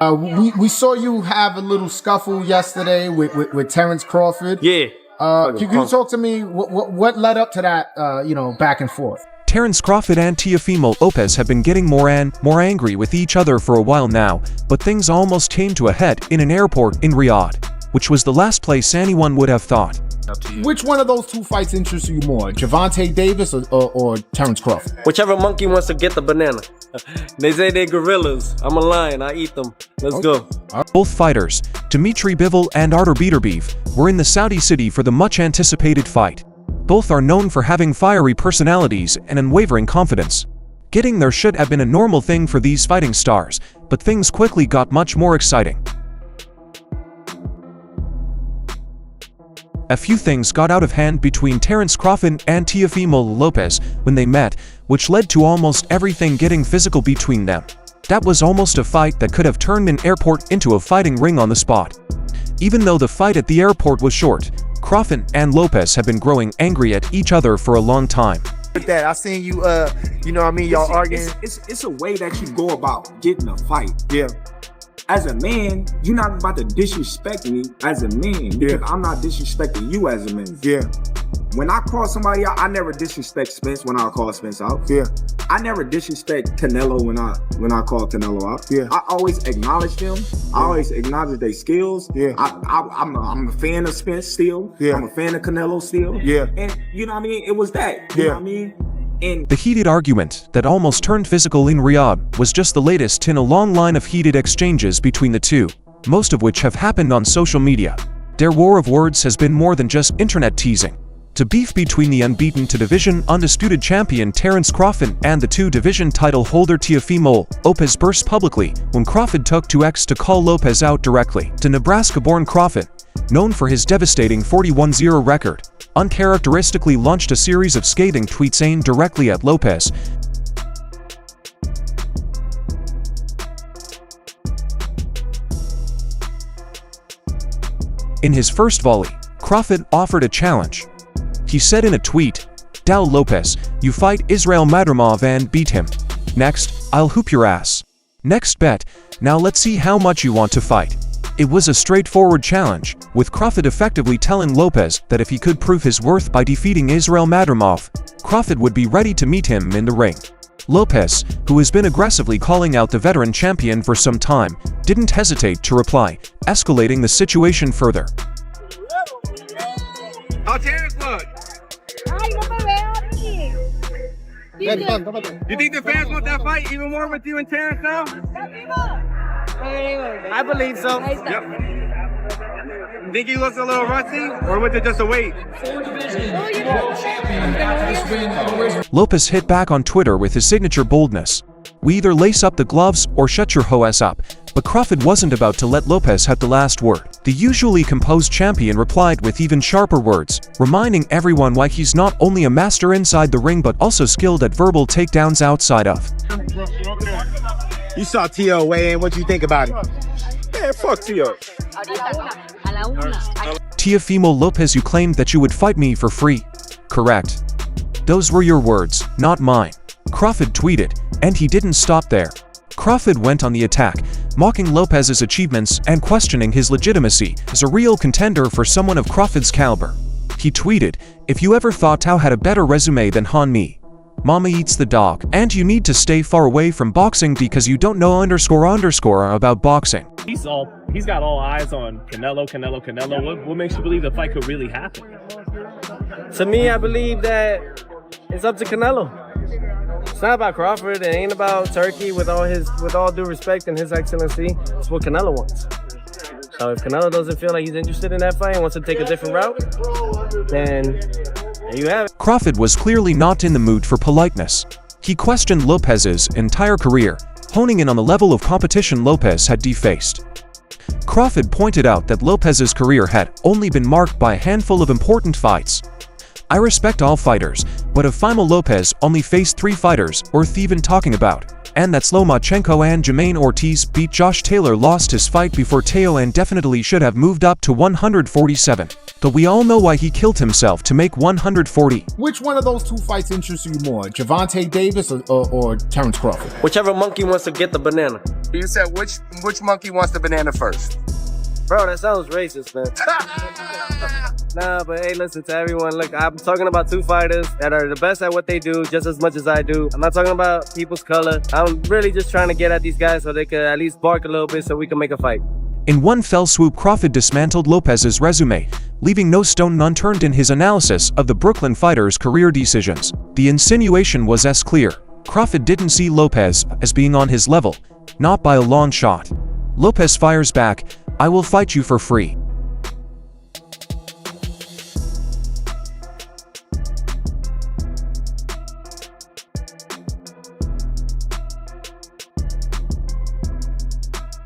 We saw you have a little scuffle yesterday with Terence Crawford. Yeah. Can you talk to me? What led up to that? Back and forth. Terence Crawford and Teofimo Lopez have been getting more angry with each other for a while now, but things almost came to a head in an airport in Riyadh, which was the last place anyone would have thought. Which one of those two fights interests you more, Gervonta Davis or Terence Crawford? Whichever monkey wants to get the banana. They say they're gorillas. I'm a lion. I eat them. Let's go. Both fighters, Dimitri Bivol and Artur Beterbiev, were in the Saudi city for the much-anticipated fight. Both are known for having fiery personalities and unwavering confidence. Getting there should have been a normal thing for these fighting stars, but things quickly got much more exciting. A few things got out of hand between Terence Crawford and Teofimo Lopez when they met, which led to almost everything getting physical between them. That was almost a fight that could have turned an airport into a fighting ring on the spot. Even though the fight at the airport was short, Crawford and Lopez have been growing angry at each other for a long time. With that, I seen you, you know what I mean, y'all arguing. It's a way that you go about getting a fight. Yeah. As a man, you're not about to disrespect me as a man because I'm not disrespecting you as a man. Yeah. When I call somebody out, I never disrespect Spence when I call Spence out. Yeah. I never disrespect Canelo when I call Canelo out. Yeah. I always acknowledge them. I always acknowledge their skills. Yeah. I'm a fan of Spence still. Yeah. I'm a fan of Canelo still. Yeah. And you know what I mean? It was that. You know what I mean? And the heated argument that almost turned physical in Riyadh was just the latest in a long line of heated exchanges between the two, most of which have happened on social media. Their war of words has been more than just internet teasing. To beef between the unbeaten to division undisputed champion Terence Crawford and the two-division title holder Teofimo Lopez burst publicly when Crawford took to X to call Lopez out directly. To Nebraska-born Crawford, known for his devastating 41-0 record, uncharacteristically launched a series of scathing tweets aimed directly at Lopez. In his first volley, Crawford offered a challenge. He said in a tweet, "Dow Lopez, you fight Israel Madrimov and beat him. Next, I'll hoop your ass. Next bet, now let's see how much you want to fight." It was a straightforward challenge, with Crawford effectively telling Lopez that if he could prove his worth by defeating Israel Madrimov, Crawford would be ready to meet him in the ring. Lopez, who has been aggressively calling out the veteran champion for some time, didn't hesitate to reply, escalating the situation further. How Terence look? You think the fans want that fight even more with you and Terence now? I believe so. Yep. You think he looks a little rusty, or was it just a weight? Lopez hit back on Twitter with his signature boldness. "We either lace up the gloves or shut your hoe ass up." But Crawford wasn't about to let Lopez have the last word. The usually composed champion replied with even sharper words, reminding everyone why he's not only a master inside the ring but also skilled at verbal takedowns outside of. You saw T.O. weigh in. What you think about it? Man, fuck T.O. Teofimo Lopez, you claimed that you would fight me for free. Correct. Those were your words, not mine. Crawford tweeted, and he didn't stop there. Crawford went on the attack, mocking Lopez's achievements and questioning his legitimacy as a real contender for someone of Crawford's caliber. He tweeted, "If you ever thought Tao had a better resume than Han Me, Mama eats the dog, and you need to stay far away from boxing because you don't know _ about boxing." He's got all eyes on Canelo. What makes you believe the fight could really happen? To me, I believe that it's up to Canelo. It's not about Crawford. It ain't about Turkey. With all due respect and his excellency, it's what Canelo wants. So if Canelo doesn't feel like he's interested in that fight and wants to take a different route, then there you have it. Crawford was clearly not in the mood for politeness. He questioned Lopez's entire career, honing in on the level of competition Lopez had defaced. Crawford pointed out that Lopez's career had only been marked by a handful of important fights. "I respect all fighters, but Teofimo Lopez only faced 3 fighters worth even talking about. and that Lomachenko and Jermaine Ortiz beat Josh Taylor lost his fight before Teo and definitely should have moved up to 147. But we all know why he killed himself to make 140. Which one of those two fights interests you more, Gervonta Davis or Terence Crawford? Whichever monkey wants to get the banana. You said which monkey wants the banana first? Bro, that sounds racist, man. Nah, but hey, listen to everyone. Look, I'm talking about two fighters that are the best at what they do just as much as I do. I'm not talking about people's color. I'm really just trying to get at these guys so they could at least bark a little bit so we can make a fight. In one fell swoop, Crawford dismantled Lopez's resume, leaving no stone unturned in his analysis of the Brooklyn fighter's career decisions. The insinuation was as clear. Crawford didn't see Lopez as being on his level, not by a long shot. Lopez fires back, "I will fight you for free."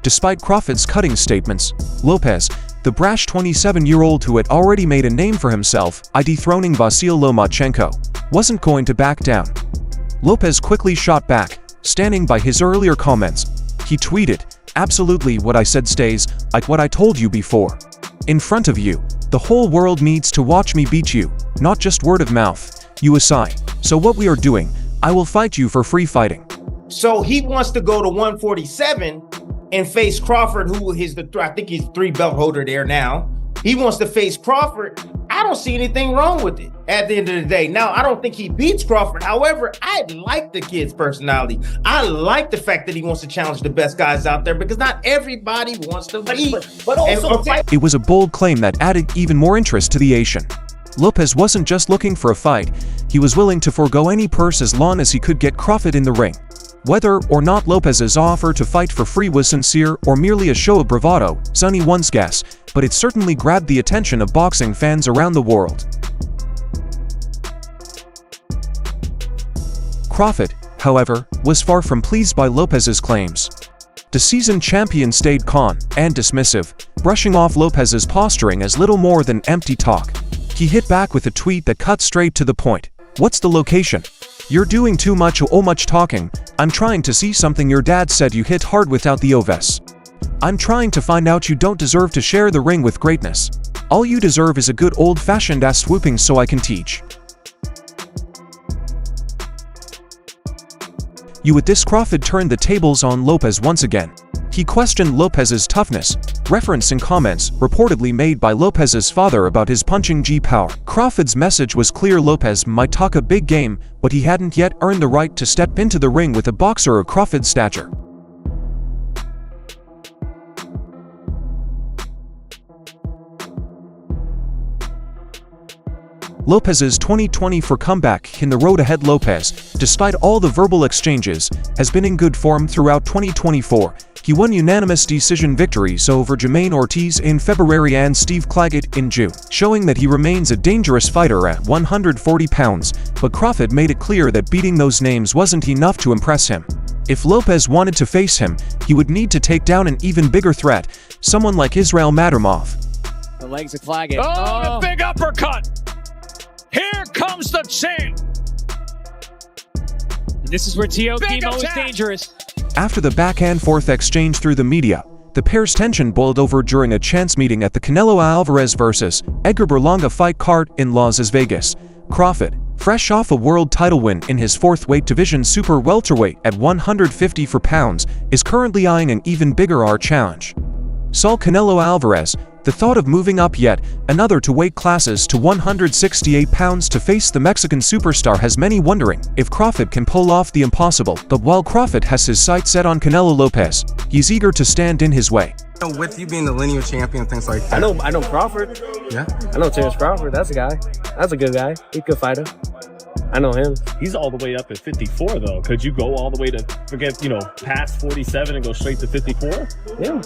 Despite Crawford's cutting statements, Lopez, the brash 27-year-old who had already made a name for himself by dethroning Vasyl Lomachenko, wasn't going to back down. Lopez quickly shot back, standing by his earlier comments. He tweeted, "Absolutely what I said stays, like what I told you before. In front of you, the whole world needs to watch me beat you, not just word of mouth, USI. So what we are doing, I will fight you for free fighting." So he wants to go to 147 and face Crawford, who is I think he's the 3-belt holder there now. He wants to face Crawford. I don't see anything wrong with it at the end of the day. Now, I don't think he beats Crawford. However, I like the kid's personality. I like the fact that he wants to challenge the best guys out there because not everybody wants to beat. But also, it was a bold claim that added even more interest to the Asian. Lopez wasn't just looking for a fight. He was willing to forego any purse as long as he could get Crawford in the ring. Whether or not Lopez's offer to fight for free was sincere or merely a show of bravado, is anyone's guess, but it certainly grabbed the attention of boxing fans around the world. Crawford, however, was far from pleased by Lopez's claims. The seasoned champion stayed calm and dismissive, brushing off Lopez's posturing as little more than empty talk. He hit back with a tweet that cut straight to the point. "What's the location? You're doing too much talking. I'm trying to see something. Your dad said you hit hard without the oves. I'm trying to find out. You don't deserve to share the ring with greatness. All you deserve is a good old-fashioned ass swooping so I can teach you." With this, Crawford turned the tables on Lopez once again. He questioned Lopez's toughness, referencing comments reportedly made by Lopez's father about his punching G-power. Crawford's message was clear: Lopez might talk a big game, but he hadn't yet earned the right to step into the ring with a boxer of Crawford's stature. Lopez's 2024 comeback in the road ahead. Lopez, despite all the verbal exchanges, has been in good form throughout 2024. He won unanimous decision victories over Jermaine Ortiz in February and Steve Claggett in June, showing that he remains a dangerous fighter at 140 pounds, but Crawford made it clear that beating those names wasn't enough to impress him. If Lopez wanted to face him, he would need to take down an even bigger threat, someone like Israel Madrimov. The legs of Claggett. Oh, the big uppercut! Here comes the champ! This is where Teofimo is dangerous. After the back-and-forth exchange through the media, the pair's tension boiled over during a chance meeting at the Canelo Alvarez vs. Edgar Berlanga fight card in Las Vegas. Crawford, fresh off a world title win in his fourth weight division super welterweight at 154 pounds, is currently eyeing an even bigger challenge. Saul Canelo Alvarez, the thought of moving up yet another two weight classes to 168 pounds to face the Mexican superstar has many wondering if Crawford can pull off the impossible. But while Crawford has his sights set on Canelo Lopez, he's eager to stand in his way. With you being the linear champion, things like that. I know Crawford. Yeah? I know Terence Crawford. That's a guy. That's a good guy. He's a good fighter. I know him. He's all the way up at 54, though. Could you go all the way to, past 47 and go straight to 54? Yeah.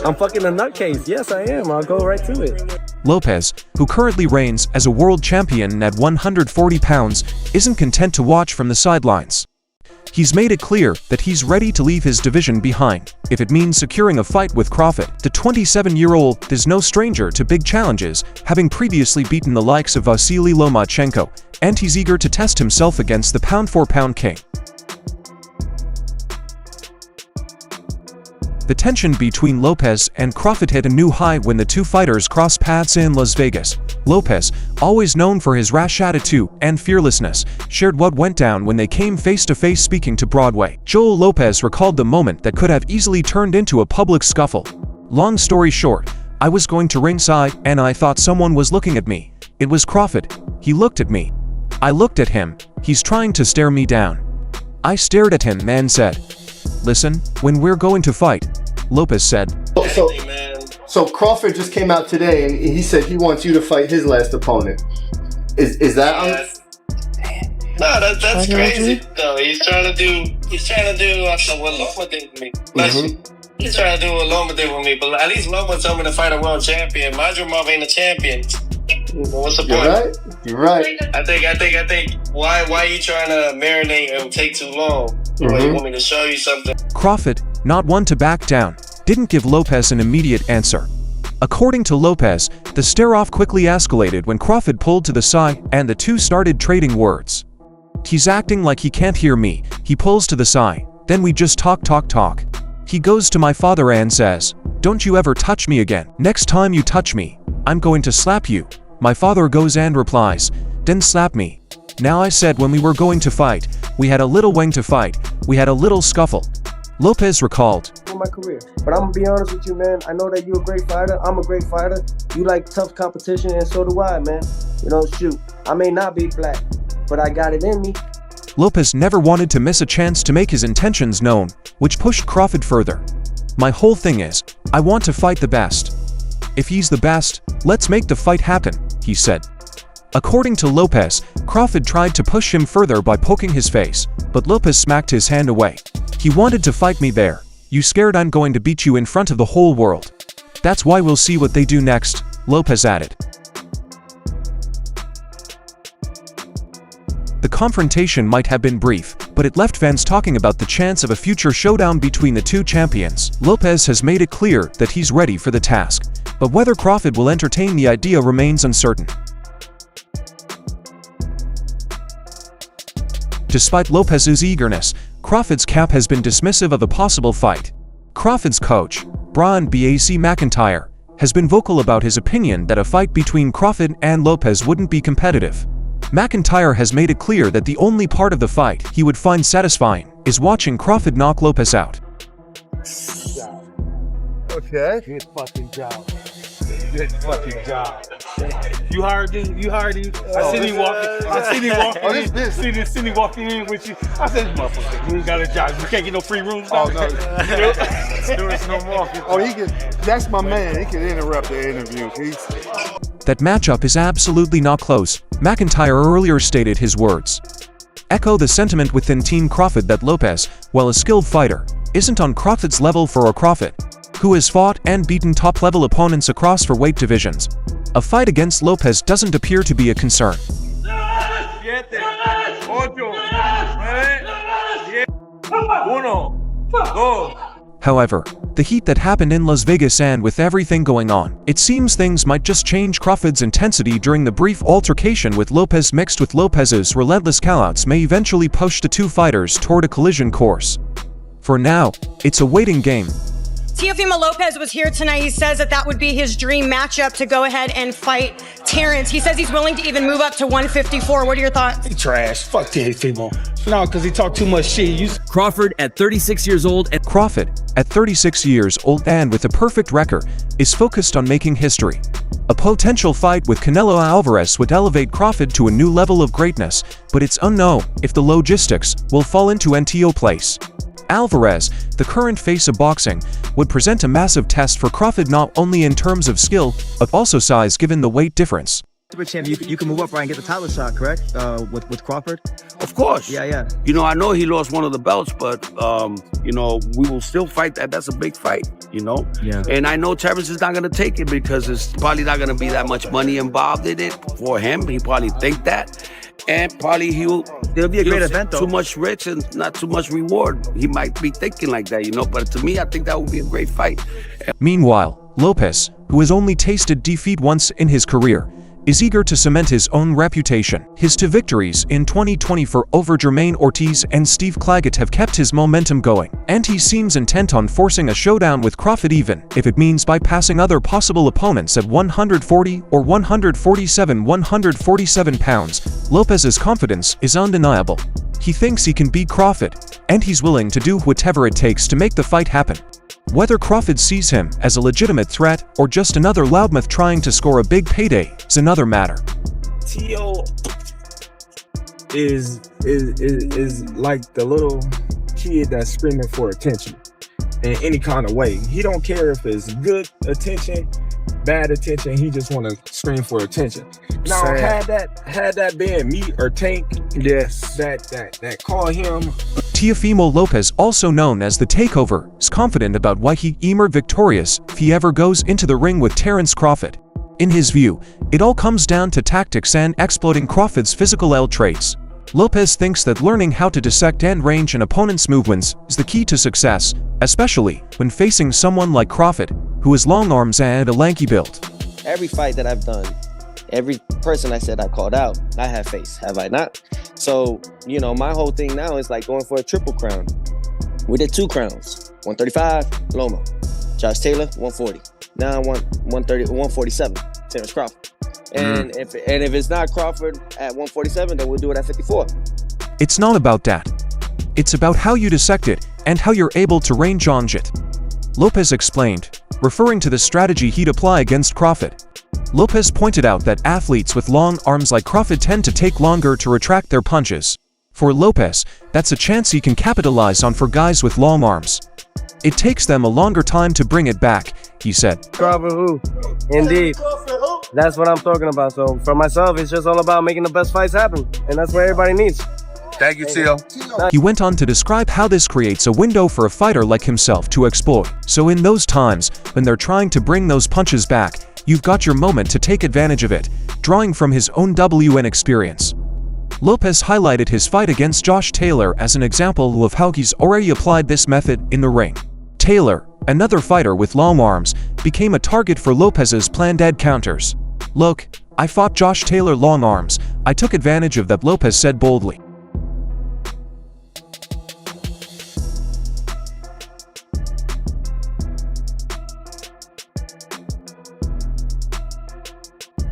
I'm fucking a nutcase. Yes, I am. I'll go right to it. Lopez, who currently reigns as a world champion at 140 pounds, isn't content to watch from the sidelines. He's made it clear that he's ready to leave his division behind, if it means securing a fight with Crawford. The 27-year-old is no stranger to big challenges, having previously beaten the likes of Vasily Lomachenko, and he's eager to test himself against the pound-for-pound king. The tension between Lopez and Crawford hit a new high when the two fighters crossed paths in Las Vegas. Lopez, always known for his rash attitude and fearlessness, shared what went down when they came face-to-face speaking to Broadway. Joel Lopez recalled the moment that could have easily turned into a public scuffle. "Long story short, I was going to ringside and I thought someone was looking at me. It was Crawford. He looked at me. I looked at him. He's trying to stare me down. I stared at him and said, 'Listen, when we're going to fight,'" Lopez said. So Crawford just came out today and he said he wants you to fight his last opponent. Is that No, that's crazy. No, he's trying to do what Loma did with me. He's trying to do what Loma did with me, but at least Loma told me to fight a world champion. Majumov ain't a champion. What's the point? You're right. I think. Why are you trying to marinate and take too long? You want me to show you something? Crawford, not one to back down, didn't give Lopez an immediate answer. According to Lopez, the stare-off quickly escalated when Crawford pulled to the side and the two started trading words. "He's acting like he can't hear me," he pulls to the side, "then we just talk. He goes to my father and says, 'Don't you ever touch me again. Next time you touch me, I'm going to slap you.' My father goes and replies, 'Then slap me.' Now I said when we were going to fight, we had a little wing to fight, we had a little scuffle." Lopez recalled. My career, but I'm gonna be honest with you, man. I know that you're a great fighter. I'm a great fighter. You like tough competition, and so do I, man. You know, shoot, I may not be black, but I got it in me. Lopez never wanted to miss a chance to make his intentions known, which pushed Crawford further. "My whole thing is, I want to fight the best. If he's the best, let's make the fight happen," he said. According to Lopez, Crawford tried to push him further by poking his face, but Lopez smacked his hand away. "He wanted to fight me there. You scared I'm going to beat you in front of the whole world. That's why we'll see what they do next," Lopez added. The confrontation might have been brief, but it left fans talking about the chance of a future showdown between the two champions. Lopez has made it clear that he's ready for the task, but whether Crawford will entertain the idea remains uncertain. Despite Lopez's eagerness, Crawford's camp has been dismissive of a possible fight. Crawford's coach, Brian "BAC" McIntyre, has been vocal about his opinion that a fight between Crawford and Lopez wouldn't be competitive. McIntyre has made it clear that the only part of the fight he would find satisfying is watching Crawford knock Lopez out. Okay. Good fucking job. Good fucking job. You hired these. I seen him walking. Oh, this. Seen him walking in with you. I said, "Motherfucker, you ain't got a job. You can't get no free rooms." Oh no. There's no more. Oh, that's my man. He can interrupt the interview. That matchup is absolutely not close, McIntyre earlier stated his words. Echo the sentiment within Team Crawford that Lopez, while a skilled fighter, isn't on Crawford's level for a Crawford, who has fought and beaten top-level opponents across for weight divisions. A fight against Lopez doesn't appear to be a concern. However, the heat that happened in Las Vegas and with everything going on, it seems things might just change. Crawford's intensity during the brief altercation with Lopez mixed with Lopez's relentless callouts may eventually push the two fighters toward a collision course. For now, it's a waiting game. Teofimo Lopez was here tonight. He says that would be his dream matchup to go ahead and fight Terence. He says he's willing to even move up to 154. What are your thoughts? He trash. Fuck Teofimo. No, because he talked too much shit. Crawford at 36 years old. Crawford, at 36 years old and with a perfect record, is focused on making history. A potential fight with Canelo Alvarez would elevate Crawford to a new level of greatness, but it's unknown if the logistics will fall into NTO place. Alvarez, the current face of boxing, would present a massive test for Crawford not only in terms of skill, but also size given the weight difference. Super champ, you can move up right and get the title shot, correct? With Crawford. Of course. Yeah. You know, I know he lost one of the belts, but you know, we will still fight that. That's a big fight, you know? Yeah. And I know Terence is not gonna take it because it's probably not gonna be that much money involved in it for him. He probably think that. And probably it'll be a great event though. Too much rich and not too much reward. He might be thinking like that, you know, but to me, I think that would be a great fight. Meanwhile, Lopez, who has only tasted defeat once in his career, is eager to cement his own reputation. His 2 victories in 2024 over Jermaine Ortiz and Steve Claggett have kept his momentum going, and he seems intent on forcing a showdown with Crawford, even if it means bypassing other possible opponents at 140 or 147 pounds. Lopez's confidence is undeniable. He thinks he can beat Crawford, and he's willing to do whatever it takes to make the fight happen. Whether Crawford sees him as a legitimate threat or just another loudmouth trying to score a big payday is another matter. Tio is like the little kid that's screaming for attention in any kind of way. He don't care if it's good attention, bad attention. He just want to scream for attention. Now, had that been me or Tank, yes, that call him. Teofimo Lopez, also known as The Takeover, is confident about why he emerged victorious if he ever goes into the ring with Terence Crawford. In his view, it all comes down to tactics and exploiting Crawford's physical traits. Lopez thinks that learning how to dissect and range an opponent's movements is the key to success, especially when facing someone like Crawford, who has long arms and a lanky build. Every fight that I've done, every person I said I called out, I have faced, have I not? So, you know, my whole thing now is like going for a triple crown. We did 2 crowns, 135, Loma. Josh Taylor, 140. Now I want 147, Terence Crawford. And if it's not Crawford at 147, then we'll do it at 54. It's not about that. It's about how you dissect it and how you're able to range on it. Lopez explained, referring to the strategy he'd apply against Crawford. Lopez pointed out that athletes with long arms like Crawford tend to take longer to retract their punches. For Lopez, that's a chance he can capitalize on for guys with long arms. It takes them a longer time to bring it back, he said. Crawford who? Indeed. That's what I'm talking about. So for myself, it's just all about making the best fights happen. And that's what everybody needs. Thank you, Tio. He went on to describe how this creates a window for a fighter like himself to exploit. So in those times, when they're trying to bring those punches back, you've got your moment to take advantage of it, drawing from his own WN experience. Lopez highlighted his fight against Josh Taylor as an example of how he's already applied this method in the ring. Taylor, another fighter with long arms, became a target for Lopez's planned dead counters. "Look, I fought Josh Taylor long arms. I took advantage of that," Lopez said boldly.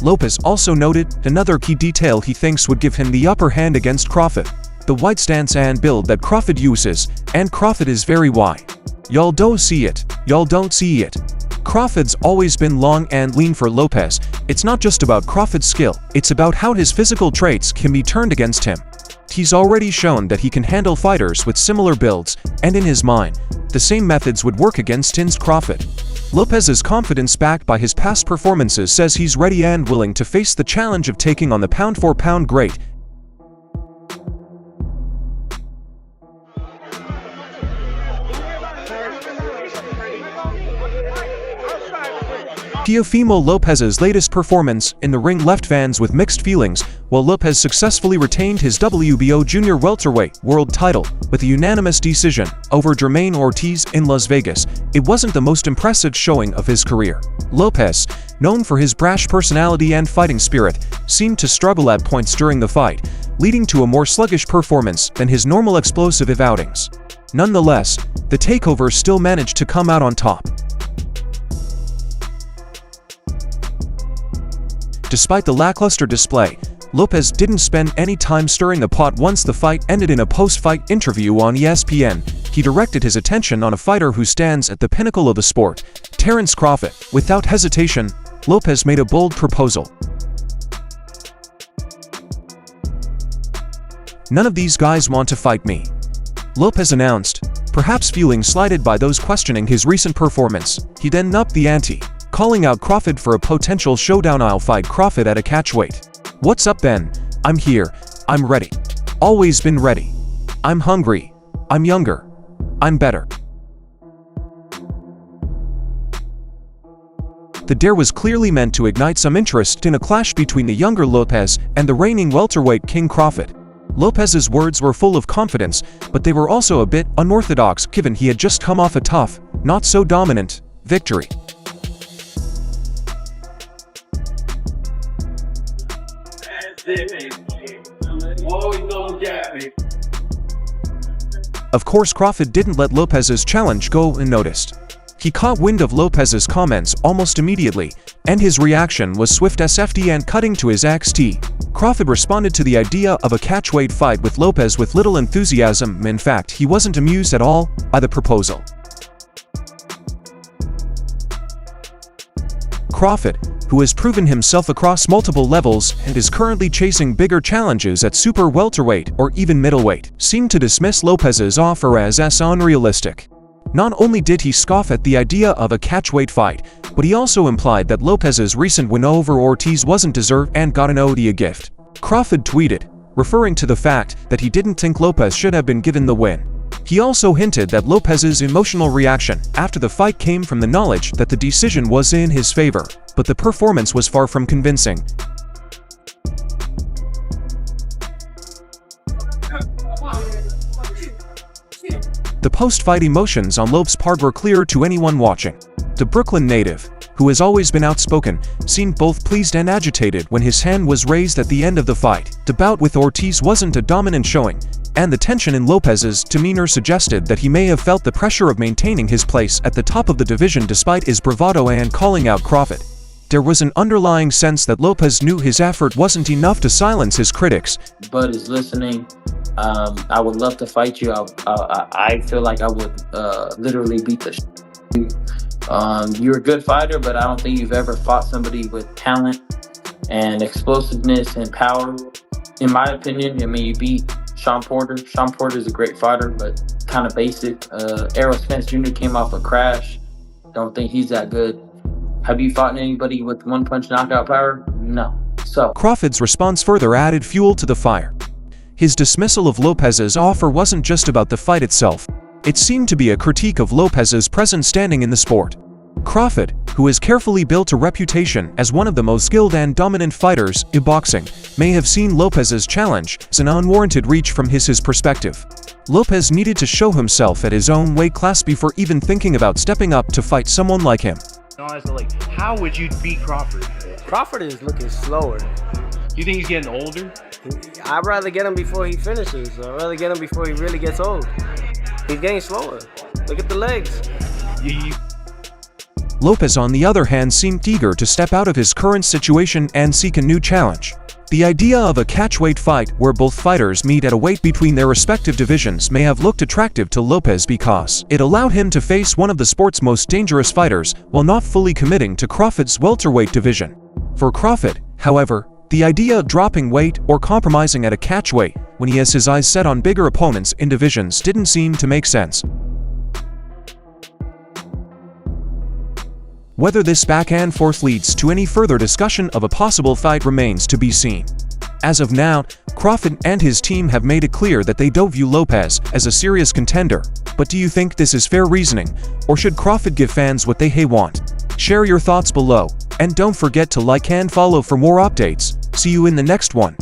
Lopez also noted another key detail he thinks would give him the upper hand against Crawford: the wide stance and build that Crawford uses, and Crawford is very wide. Y'all don't see it. Y'all don't see it. Crawford's always been long and lean for Lopez. It's not just about Crawford's skill, it's about how his physical traits can be turned against him. He's already shown that he can handle fighters with similar builds, and in his mind, the same methods would work against Terence Crawford. Lopez's confidence, backed by his past performances, says he's ready and willing to face the challenge of taking on the pound-for-pound great. Teofimo Lopez's latest performance in the ring left fans with mixed feelings. While Lopez successfully retained his WBO junior welterweight world title with a unanimous decision over Jermaine Ortiz in Las Vegas, it wasn't the most impressive showing of his career. Lopez, known for his brash personality and fighting spirit, seemed to struggle at points during the fight, leading to a more sluggish performance than his normal explosive outings. Nonetheless, the takeover still managed to come out on top. Despite the lackluster display, Lopez didn't spend any time stirring the pot. Once the fight ended, in a post-fight interview on ESPN, he directed his attention on a fighter who stands at the pinnacle of the sport, Terence Crawford. Without hesitation, Lopez made a bold proposal. "None of these guys want to fight me," Lopez announced, perhaps feeling slighted by those questioning his recent performance. He then upped the ante, calling out Crawford for a potential showdown. "I'll fight Crawford at a catchweight. What's up, Ben? I'm here. I'm ready. Always been ready. I'm hungry. I'm younger. I'm better." The dare was clearly meant to ignite some interest in a clash between the younger Lopez and the reigning welterweight King Crawford. Lopez's words were full of confidence, but they were also a bit unorthodox given he had just come off a tough, not so dominant, victory. Of course, Crawford didn't let Lopez's challenge go unnoticed. He caught wind of Lopez's comments almost immediately, and his reaction was swift as FD and cutting to his XT. Crawford responded to the idea of a catchweight fight with Lopez with little enthusiasm. In fact, he wasn't amused at all by the proposal. Crawford, who has proven himself across multiple levels and is currently chasing bigger challenges at super welterweight or even middleweight, seemed to dismiss Lopez's offer as unrealistic. Not only did he scoff at the idea of a catchweight fight, but he also implied that Lopez's recent win over Ortiz wasn't deserved and got an owed a gift. Crawford tweeted, referring to the fact that he didn't think Lopez should have been given the win. He also hinted that Lopez's emotional reaction after the fight came from the knowledge that the decision was in his favor, but the performance was far from convincing. The post-fight emotions on Lopez's part were clear to anyone watching. The Brooklyn native, who has always been outspoken, seemed both pleased and agitated when his hand was raised at the end of the fight. The bout with Ortiz wasn't a dominant showing, and the tension in Lopez's demeanor suggested that he may have felt the pressure of maintaining his place at the top of the division despite his bravado and calling out Crawford. There was an underlying sense that Lopez knew his effort wasn't enough to silence his critics. Bud is listening. I would love to fight you. I feel like I would literally beat the you're a good fighter, but I don't think you've ever fought somebody with talent and explosiveness and power. In my opinion, I mean, you beat Sean Porter. Sean Porter is a great fighter, but kind of basic. Errol Spence Jr. came off a crash. Don't think he's that good. Have you fought anybody with one-punch knockout power? No. So Crawford's response further added fuel to the fire. His dismissal of Lopez's offer wasn't just about the fight itself. It seemed to be a critique of Lopez's present standing in the sport. Crawford, who has carefully built a reputation as one of the most skilled and dominant fighters in boxing, may have seen Lopez's challenge as an unwarranted reach from his perspective. Lopez needed to show himself at his own weight class before even thinking about stepping up to fight someone like him. Honestly, how would you beat Crawford? Crawford is looking slower. You think he's getting older? I'd rather get him before he finishes. I'd rather get him before he really gets old. He's getting slower. Look at the legs. Lopez, on the other hand, seemed eager to step out of his current situation and seek a new challenge. The idea of a catchweight fight where both fighters meet at a weight between their respective divisions may have looked attractive to Lopez because it allowed him to face one of the sport's most dangerous fighters while not fully committing to Crawford's welterweight division. For Crawford, however, the idea of dropping weight or compromising at a catchweight when he has his eyes set on bigger opponents in divisions didn't seem to make sense. Whether this back and forth leads to any further discussion of a possible fight remains to be seen. As of now, Crawford and his team have made it clear that they don't view Lopez as a serious contender. But do you think this is fair reasoning, or should Crawford give fans what they want? Share your thoughts below, and don't forget to like and follow for more updates. See you in the next one.